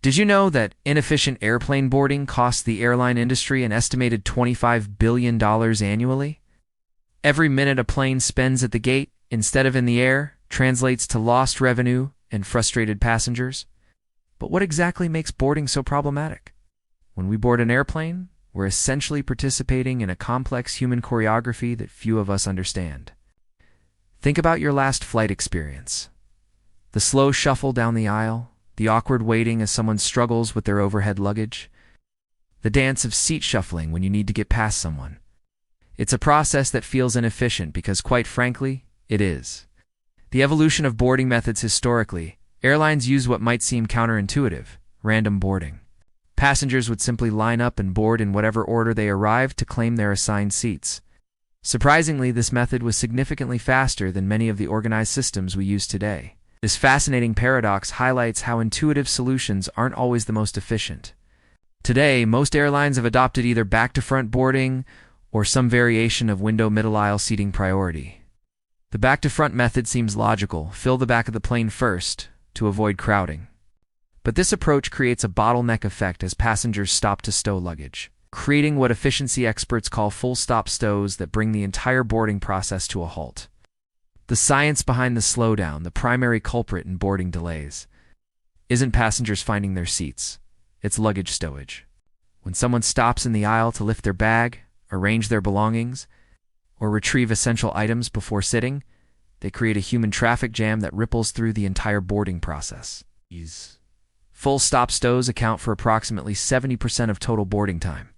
Did you know that inefficient airplane boarding costs the airline industry an estimated $25 billion annually? Every minute a plane spends at the gate instead of in the air translates to lost revenue and frustrated passengers. But what exactly makes boarding so problematic? When we board an airplane, we're essentially participating in a complex human choreography that few of us understand. Think about your last flight experience. The slow shuffle down the aisle, the awkward waiting as someone struggles with their overhead luggage, the dance of seat shuffling when you need to get past someone. It's a process that feels inefficient because, quite frankly, it is. The evolution of boarding methods historically, airlines used what might seem counterintuitive, random boarding. Passengers would simply line up and board in whatever order they arrived to claim their assigned seats. Surprisingly, this method was significantly faster than many of the organized systems we use today. This fascinating paradox highlights how intuitive solutions aren't always the most efficient. Today, most airlines have adopted either back-to-front boarding or some variation of window-middle aisle seating priority. The back-to-front method seems logical. Fill the back of the plane first to avoid crowding. But this approach creates a bottleneck effect as passengers stop to stow luggage, creating what efficiency experts call full-stop stows that bring the entire boarding process to a halt. The science behind the slowdown, the primary culprit in boarding delays, isn't passengers finding their seats. It's luggage stowage. When someone stops in the aisle to lift their bag, arrange their belongings, or retrieve essential items before sitting, they create a human traffic jam that ripples through the entire boarding process. Full-stop stows account for approximately 70% of total boarding time.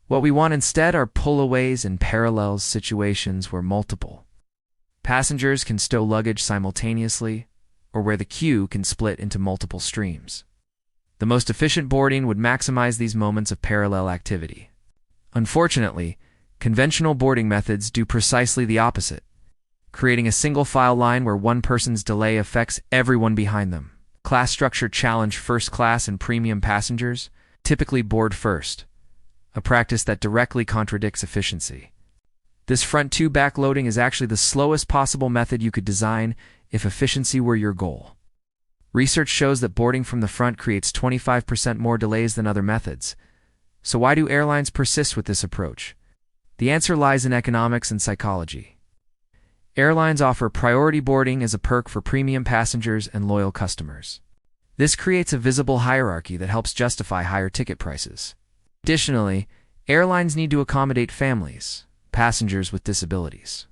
What we want instead are pull-aways and parallels, situations where multiple passengers can stow luggage simultaneously, or where the queue can split into multiple streams. The most efficient boarding would maximize these moments of parallel activity. Unfortunately, conventional boarding methods do precisely the opposite, creating a single file line where one person's delay affects everyone behind them. Class structure challenge first class and premium passengers typically board first, a practice that directly contradicts efficiency. This front-to backloading is actually the slowest possible method you could design if efficiency were your goal. Research shows that boarding from the front creates 25% more delays than other methods. So why do airlines persist with this approach? The answer lies in economics and psychology. Airlines offer priority boarding as a perk for premium passengers and loyal customers. This creates a visible hierarchy that helps justify higher ticket prices. Additionally, airlines need to accommodate families, passengers with disabilities,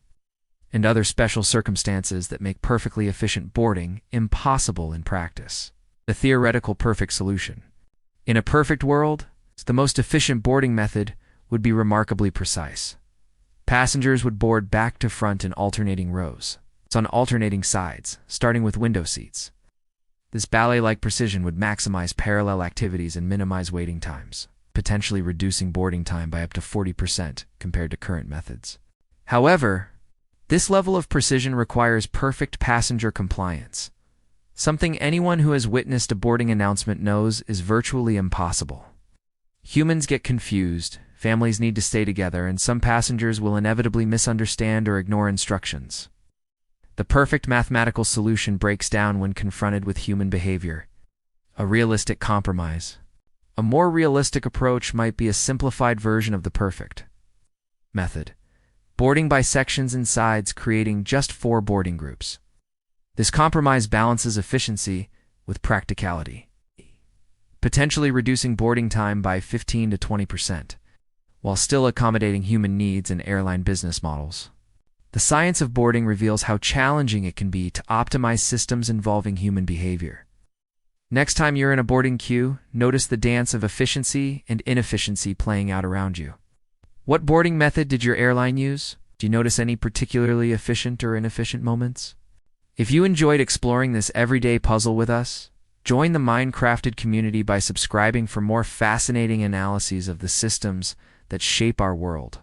and other special circumstances that make perfectly efficient boarding impossible in practice. The theoretical perfect solution. In a perfect world, the most efficient boarding method would be remarkably precise. Passengers would board back to front in alternating rows. It's on alternating sides, starting with window seats. This ballet-like precision would maximize parallel activities and minimize waiting times, potentially reducing boarding time by up to 40% compared to current methods. However, this level of precision requires perfect passenger compliance, something anyone who has witnessed a boarding announcement knows is virtually impossible. Humans get confused, families need to stay together, and some passengers will inevitably misunderstand or ignore instructions. The perfect mathematical solution breaks down when confronted with human behavior. A realistic compromise. A more realistic approach might be a simplified version of the perfect method. Boarding by sections and sides, creating just 4 boarding groups. This compromise balances efficiency with practicality, potentially reducing boarding time by 15 to 20%, while still accommodating human needs and airline business models. The science of boarding reveals how challenging it can be to optimize systems involving human behavior. Next time you're in a boarding queue, notice the dance of efficiency and inefficiency playing out around you. What boarding method did your airline use? Do you notice any particularly efficient or inefficient moments? If you enjoyed exploring this everyday puzzle with us, join the Minecrafted community by subscribing for more fascinating analyses of the systems that shape our world.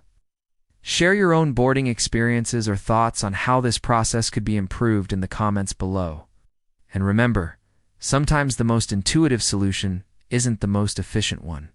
Share your own boarding experiences or thoughts on how this process could be improved in the comments below. And remember, sometimes the most intuitive solution isn't the most efficient one.